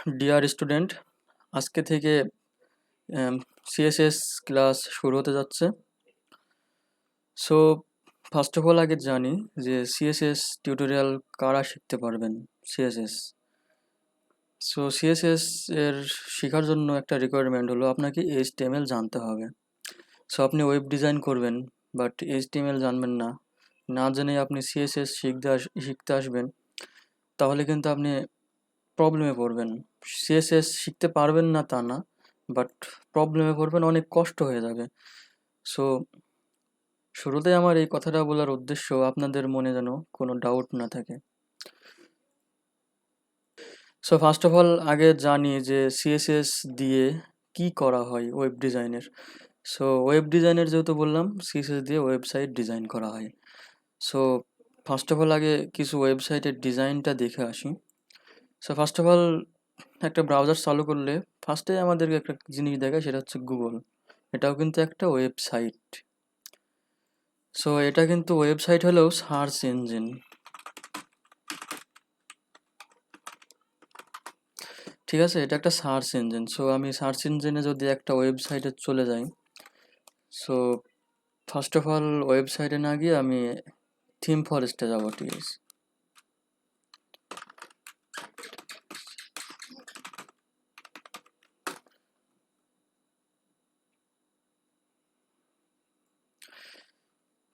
Dear student, আজকে থেকে CSS class শুরু হতে যাচ্ছে। সো ফার্স্ট অফ অল আগে জানি যে সিএসএস টিউটোরিয়াল কারা শিখতে পারবেন। সিএসএস সিএসএস এর শেখার জন্য একটা রিকোয়ারমেন্ট হলো আপনাকে এইচটিএমএল জানতে হবে। সো আপনি ওয়েব ডিজাইন করবেন, বাট এইচটিএমএল জানবেন না, না জেনে আপনি সিএসএস শিখতে আসবেন, তাহলে কিন্তু আপনি প্রবলেমে পড়বেন। সিএসএস শিখতে পারবেন না তা না, বাট প্রবলেমে পড়বেন, অনেক কষ্ট হয়ে যাবে। সো শুরুতে আমার এই কথাটা বলার উদ্দেশ্য আপনাদের মনে যেন কোনো ডাউট না থাকে। সো ফার্স্ট অফ অল আগে জানি যে সিএসএস দিয়ে কি করা হয় ওয়েব ডিজাইনের। সো ওয়েব ডিজাইনের যেহেতু বললাম, সিএসএস দিয়ে ওয়েবসাইট ডিজাইন করা হয়। সো ফার্স্ট অফ অল আগে কিছু ওয়েবসাইটের ডিজাইনটা দেখে আসি। সো ফার্স্ট অফ অল একটা ব্রাউজার চালু করলে ফার্স্টে আমাদেরকে একটা জিনিস দেখায়, সেটা হচ্ছে গুগল। এটাও কিন্তু একটা ওয়েবসাইট। সো এটা কিন্তু ওয়েবসাইট হলেও সার্চ ইঞ্জিন। ঠিক আছে, এটা একটা সার্চ ইঞ্জিন। সো আমি সার্চ ইঞ্জিনে যদি একটা ওয়েবসাইটে চলে যাই, সো ফার্স্ট অফ অল ওয়েবসাইটে না গিয়ে আমি থিম ফরেস্টে যাবো। ঠিক আছে,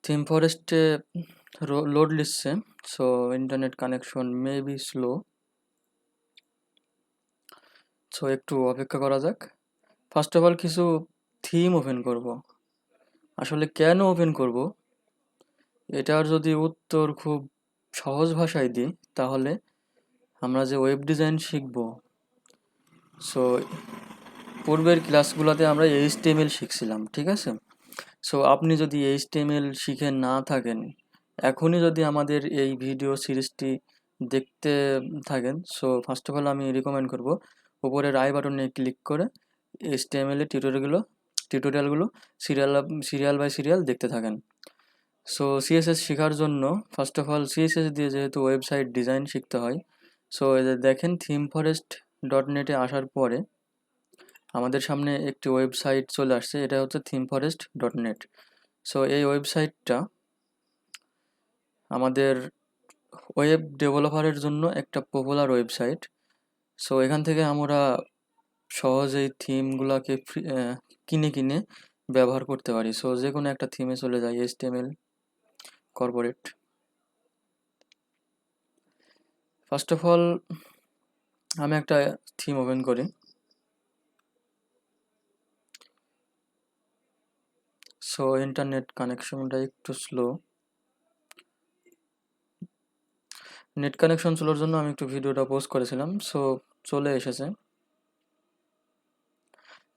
থিম ফরেস্টে লোড নিচ্ছে। So internet connection may be slow, so একটু অপেক্ষা করা যাক। ফার্স্ট অফ অল কিছু থিম ওপেন করব। আসলে কেন ওপেন করব, এটার যদি উত্তর খুব সহজ ভাষায় দিই, তাহলে আমরা যে ওয়েব ডিজাইন শিখব, সো পূর্বের ক্লাসগুলোতে আমরা এইচটিএমএল শিখছিলাম। ঠিক আছে, সো আপনি যদি এইচটিএমএল শিখে না থাকেন, এখনই যদি আমাদের এই ভিডিও সিরিজটি দেখতে থাকেন, সো ফার্স্ট অফ অল আমি রিকমেন্ড করব উপরের আই বাটনে ক্লিক করে এইচটিএমএল এর টিউটোরিয়ালগুলো সিরিয়াল সিরিয়াল বাই সিরিয়াল দেখতে থাকেন। সো সিএসএস শেখার জন্য ফার্স্ট অফ অল সিএসএস দিয়ে যেহেতু ওয়েবসাইট ডিজাইন শিখতে হয়, সো দেখেন থিম ফরেস্ট ডট নেটে আসার পরে আমাদের সামনে একটি ওয়েবসাইট চলে আসছে। এটা হচ্ছে theme forest dot net. So এই ওয়েবসাইটটা আমাদের ওয়েব ডেভেলপারের জন্য একটা পপুলার ওয়েবসাইট। সো এখান থেকে আমরা সহজেই থিমগুলোকে কিনে কিনে ব্যবহার করতে পারি। সো যে কোনো একটা থিমে চলে যাই, HTML corporate. First of all আমি একটা থিম ওপেন করি। সো ইন্টারনেট কানেকশনটা একটু স্লো, নেট কানেকশন স্লোর জন্য আমি একটু ভিডিওটা পোস্ট করেছিলাম। সো চলে এসেছে।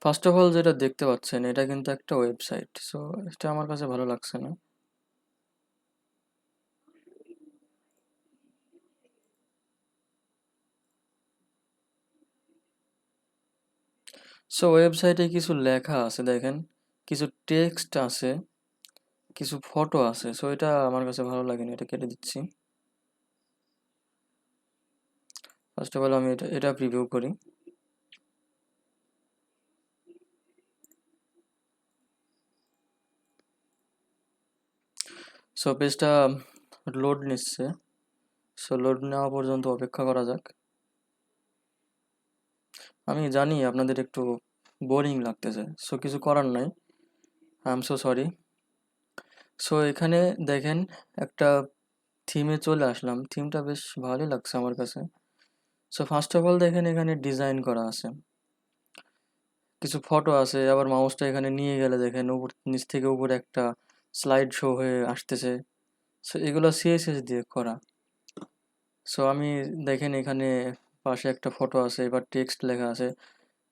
ফার্স্ট অফ অল যেটা দেখতে পাচ্ছেন, এটা কিন্তু একটা ওয়েবসাইট। সো এটা আমার কাছে ভালো লাগছে না। সো ওয়েবসাইটে কিছু লেখা আছে দেখেন, কিছু টেক্সট আছে, কিছু ফটো আছে। সো এটা আমার কাছে ভালো লাগেনি, এটা কেটে দিচ্ছি। ফার্স্ট অফ অল আমি এটা প্রিভিউ করি। সো পেজটা লোড নিচ্ছে। সো লোড নেওয়া পর্যন্ত অপেক্ষা করা যাক। আমি জানি আপনাদের একটু বোরিং লাগতেছে, সো কিছু করার নাই, I am so sorry. So এখানে দেখেন একটা থিমে চলে আসলাম। থিমটা বেশ ভালোই লাগছে আমার কাছে। সো ফার্স্ট অফ অল দেখেন এখানে ডিজাইন করা আছে, কিছু ফটো আছে, আবার মাউসটা এখানে নিয়ে গেলে দেখেন উপর নিচ থেকে উপরে একটা স্লাইড শো হয়ে আসতেছে। সো এগুলো সিএসএস দিয়ে করা। সো আমি দেখেন এখানে পাশে একটা ফটো আছে, এবার টেক্সট লেখা আছে।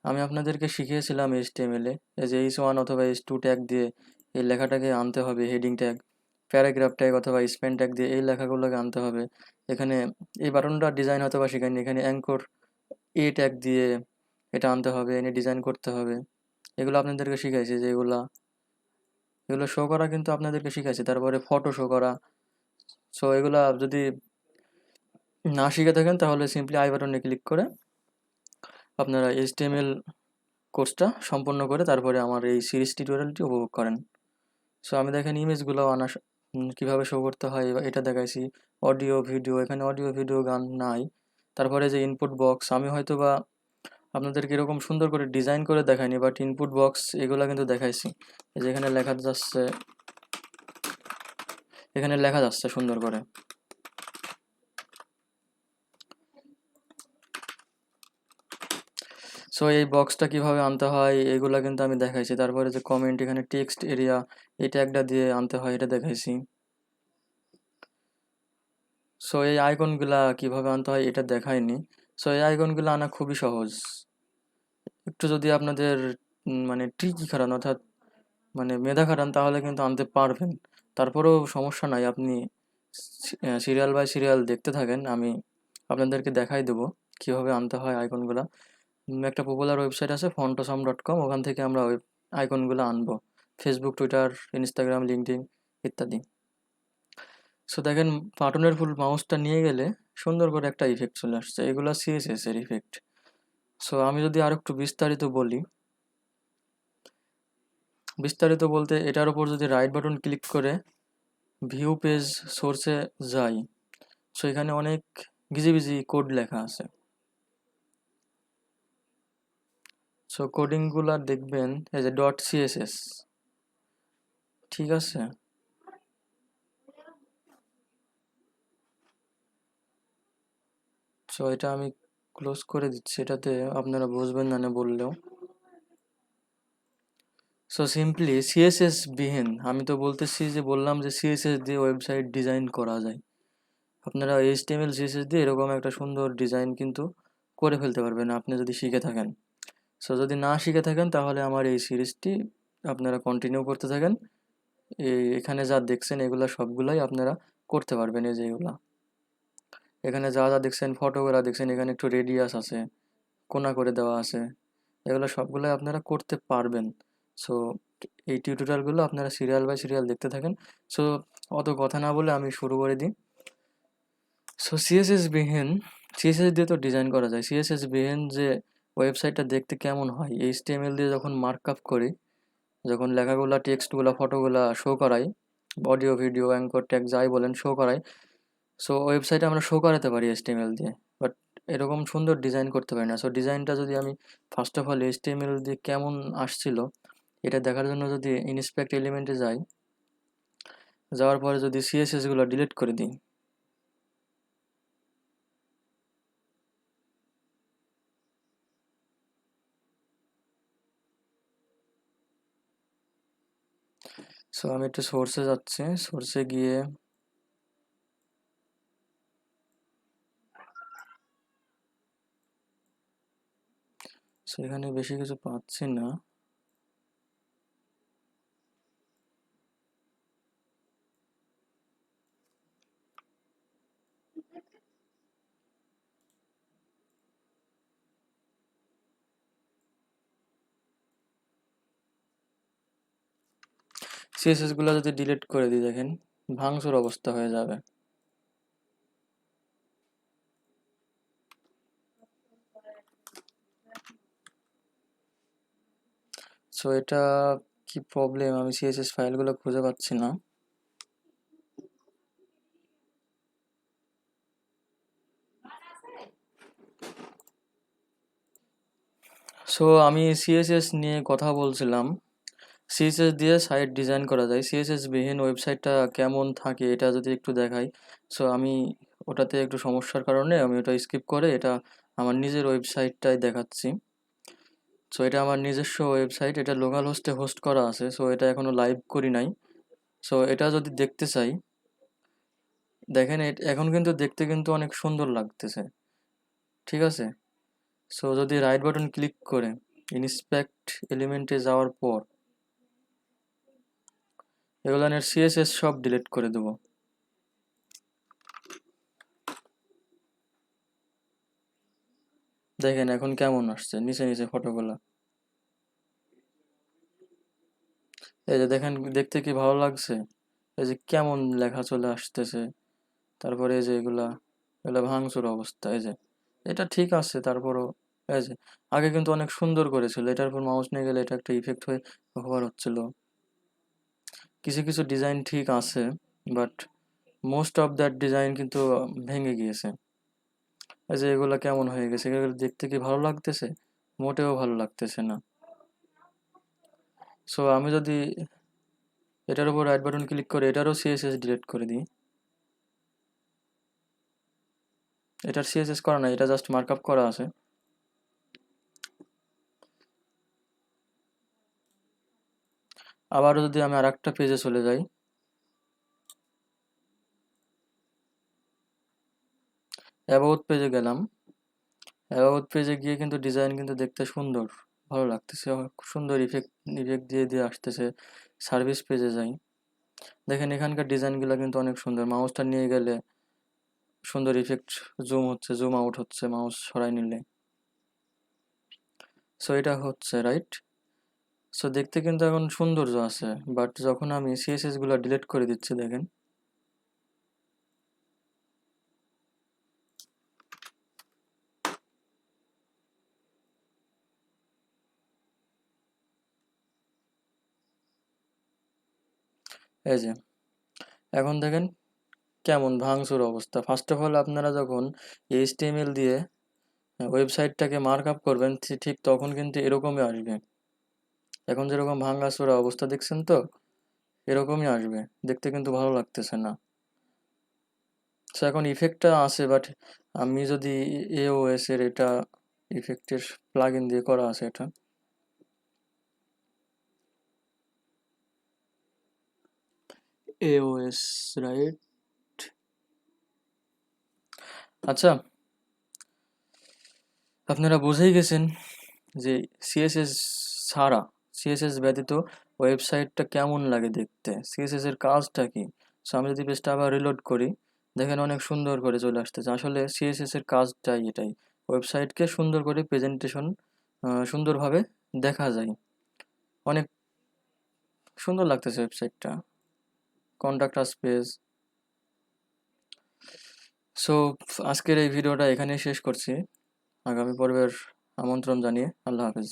আমি আপনাদেরকে শিখিয়েছিলাম এইচটিএমএল এ এই যে H1 অথবা H2 ট্যাগ দিয়ে এই লেখাটাকে আনতে হবে, হেডিং ট্যাগ, প্যারাগ্রাফ ট্যাগ অথবা স্পেন ট্যাগ দিয়ে এই লেখাগুলোকে আনতে হবে। এখানে এই বাটনটা ডিজাইন হয়তো বা শিখাইনি, এখানে অ্যাঙ্কর এ ট্যাগ দিয়ে এটা আনতে হবে, এনে ডিজাইন করতে হবে। এগুলো আপনাদেরকে শিখাইছি, যে এগুলো শো করা কিন্তু আপনাদেরকে শিখাইছি। তারপরে ফটো শো করা। সো এগুলা যদি না শিখে থাকেন, তাহলে সিম্পলি আই বাটনে ক্লিক করে আপনারা HTML কোর্সটা সম্পন্ন করে তারপরে আমার এই সিরিজ টিউটোরিয়ালটি উপভোগ করেন। সো আমি দেখেন ইমেজগুলো কিভাবে শো করতে হয় এটা দেখাইছি। অডিও ভিডিও, এখানে অডিও ভিডিও গান নাই। তারপরে যে ইনপুট বক্স, আমি হয়তো বা আপনাদেরকে এরকম সুন্দর করে ডিজাইন করে দেখাইনি, বাট ইনপুট বক্স এগুলা কিন্তু দেখাইছি। এই যে এখানে লেখা যাচ্ছে সুন্দর করে। সো এই বক্সটা কিভাবে আনতে হয় এগুলা কিন্তু আমি দেখাইছি। তারপরে যে কমেন্ট, এখানে টেক্সট এরিয়া, এই ট্যাগটা দিয়ে আনতে হয় এটা দেখাইছি। সো এই আইকনগুলা কিভাবে আনতে হয় এটা দেখাইনি। সো এই আইকনগুলো আনা খুবই সহজ। একটু যদি আপনাদের মানে ট্রিকি খাটান, অর্থাৎ মানে মেধা খাটান, তাহলে কিন্তু আনতে পারবেন। তারপরেও সমস্যা নাই, আপনি সিরিয়াল বাই সিরিয়াল দেখতে থাকেন, আমি আপনাদেরকে দেখাই দেবো কিভাবে আনতে হয় আইকনগুলা। একটা পপুলার ওয়েবসাইট আছে fontosum.com, ওখান থেকে আমরা ওই আইকনগুলো আনবো। ফেসবুক, টুইটার, ইনস্টাগ্রাম, লিঙ্কডইন ইত্যাদি। সো দেখেন, বাটনের ফুল মাউসটা নিয়ে গেলে সুন্দর করে একটা ইফেক্ট চলে আসছে, এগুলো সিএসএস এর ইফেক্ট। সো আমি যদি আর একটু বিস্তারিত বলতে, এটার উপর যদি রাইট বাটন ক্লিক করে ভিউ পেজ সোর্সে যাই, সো এখানে অনেক গিজিবিজি কোড লেখা আছে। সো কোডিংগুলো দেখবেন এই যে .css, ঠিক আছে। সো এটা আমি ক্লোজ করে দিচ্ছি, এটাতে আপনারা বুঝবেন না না বললেও। সো সিম্পলি সিএসএস বিহীন, আমি তো বললাম যে সিএসএস দিয়ে ওয়েবসাইট ডিজাইন করা যায়। আপনারা এইচটিএমএল সিএসএস দিয়ে এরকম একটা সুন্দর ডিজাইন কিন্তু করে ফেলতে পারবেন আপনি যদি শিখে থাকেন। সো যদি না শিখে থাকেন তাহলে আমার এই সিরিজটি আপনারা কন্টিনিউ করতে থাকেন। এখানে যা দেখছেন এগুলা সবগুলাই আপনারা করতে পারবেন। এই যে এখানে যা যা দেখছেন, ফটোগুলা দেখছেন, এখানে একটু রেডিয়াস আছে, কোনা করে দেওয়া আছে, এগুলো সবগুলাই আপনারা করতে পারবেন। সো এই টিউটোরিয়ালগুলো আপনারা সিরিয়াল বাই সিরিয়াল দেখতে থাকেন। সো অত কথা না বলে আমি শুরু করে দিই। সো সিএসএস দিয়ে তো ডিজাইন করা যায়। সিএসএস বিহীন যে ওয়েবসাইটটা দেখতে কেমন হয়, এইচটিএমএল দিয়ে যখন মার্কআপ করি, যখন লেখাগুলা, টেক্সটগুলা, ফটোগুলা শো করাই, অডিও ভিডিও অ্যাঙ্কর ট্যাগ যাই বলেন শো করাই, সো ওয়েবসাইটে আমরা শো করাতে পারি এইচটিএমএল দিয়ে, বাট এরকম সুন্দর ডিজাইন করতে পারি না। সো ডিজাইনটা যদি আমি ফার্স্ট অফ অল এইচটিএমএল দিয়ে কেমন আসছিল এটা দেখার জন্য যদি ইন্সপেক্ট এলিমেন্টে যাই, যাওয়ার পরে যদি সিএসএসগুলো ডিলিট করে দিই, সো আমি একটু সোর্সে যাচ্ছি, সোর্সে গিয়ে সেখানে বেশি কিছু পাচ্ছি না। সিএসএস গুলো যদি ডিলিট করে দিই, দেখেন ভাঙচুর অবস্থা হয়ে যাবে। সো এটা কি প্রবলেম, আমি সিএসএস ফাইলগুলো খুঁজে পাচ্ছি না। সো আমি সিএসএস নিয়ে কথা বলছিলাম। সিএসএস দিয়ে সাইট ডিজাইন করা যায়। সিএসএস বিহীন ওয়েবসাইটটা কেমন থাকে এটা যদি একটু দেখাই। সো আমি ওটাতে একটু সমস্যার কারণে আমি ওটা স্কিপ করে এটা আমার নিজের ওয়েবসাইটটাই দেখাচ্ছি। সো এটা আমার নিজস্ব ওয়েবসাইট, এটা লোকাল হোস্টে হোস্ট করা আছে। সো এটা এখনো লাইভ করি নাই। সো এটা যদি দেখতে চাই, দেখেন এখন কিন্তু দেখতে কিন্তু অনেক সুন্দর লাগতেছে, ঠিক আছে। সো যদি রাইট বাটন ক্লিক করে ইন্সপেক্ট এলিমেন্টে যাওয়ার পর এগুলানের সিএসএস সব ডিলিট করে দেবো। দেখেন এখন কেমন আসছে নিচে নিচে ফটোগুলা, এই যে দেখেন দেখতে কি ভালো লাগছে। এই যে কেমন লেখা চলে আসতেছে, তারপরে এই যে এগুলা এগুলা ভাঙচুর অবস্থা। এই যে এটা ঠিক আছে, তারপরও এই যে আগে কিন্তু অনেক সুন্দর করেছিল, এটার উপর মাউস নিয়ে গেলে এটা একটা ইফেক্ট হয়ে হোভার হচ্ছিল। কিছু কিছু ডিজাইন ঠিক আছে, but most of that design কিন্তু ভেঙে গিয়েছে। এই যে এগুলা কেমন হয়ে গেছে, এগুলো দেখতে কি ভালো লাগতেছে? মোটেও ভালো লাগতেছে না। সো আমি যদি এটার উপর রাইট বাটন ক্লিক করে এটারও সিএসএস ডিলিট করে দিই, এটার সিএসএস করা নাই, এটা জাস্ট মার্কআপ করা আছে। আবারও যদি আমি আরেকটা পেজে চলে যাই, অ্যাবাউট পেজে গেলাম, অ্যাবাউট পেজে গিয়ে কিন্তু ডিজাইন কিন্তু দেখতে সুন্দর, ভালো লাগতেছে, খুব সুন্দর ইফেক্ট ইফেক্ট দিয়ে দিয়ে আসতেছে। সার্ভিস পেজে যাই, দেখেন এখানকার ডিজাইনগুলো কিন্তু অনেক সুন্দর, মাউসটা নিয়ে গেলে সুন্দর ইফেক্ট, জুম হচ্ছে, জুম আউট হচ্ছে মাউস সরাই নিলে। সো এটা হচ্ছে রাইট। সো দেখতে কিন্তু এখন সৌন্দর্য আছে, বাট যখন আমি সিএসএস গুলো ডিলিট করে দিচ্ছি দেখেন, এই যে এখন দেখেন কেমন ভাঙচুর অবস্থা। ফার্স্ট অফ অল আপনারা যখন এইচটিএমএল দিয়ে ওয়েবসাইটটাকে মার্ক আপ করবেন, ঠিক তখন কিন্তু এরকমই আসবে। এখন যেরকম ভাঙাচোরা অবস্থা দেখছেন তো, এরকমই আসবে, দেখতে কিন্তু ভালো লাগতেছে না। সো এখন ইফেক্টটা আছে, বাট আমি যদি এওএস এর এটা ইফেক্টের প্লাগইন দিয়ে করা আছে এটা, এওএস রাইট। আচ্ছা, আপনারা বুঝেই গেছেন যে সিএসএস ছাড়া, সিএসএস ব্যতীত ওয়েবসাইটটা কেমন লাগে দেখতে, সিএসএস এর কাজটা কি। সো আমি যদি পেজটা আবার রিলোড করি, দেখেন অনেক সুন্দর করে চলে আসতেছে। আসলে সিএসএস এর কাজটাই এটাই, ওয়েবসাইটকে সুন্দর করে প্রেজেন্টেশন সুন্দরভাবে দেখা যায়, অনেক সুন্দর লাগতেছে ওয়েবসাইটটা, কন্টাক্ট আস পেজ। সো আজকের এই ভিডিওটা এখানেই শেষ করছি, আগামী পর্বের আমন্ত্রণ জানিয়ে আল্লাহ হাফেজ।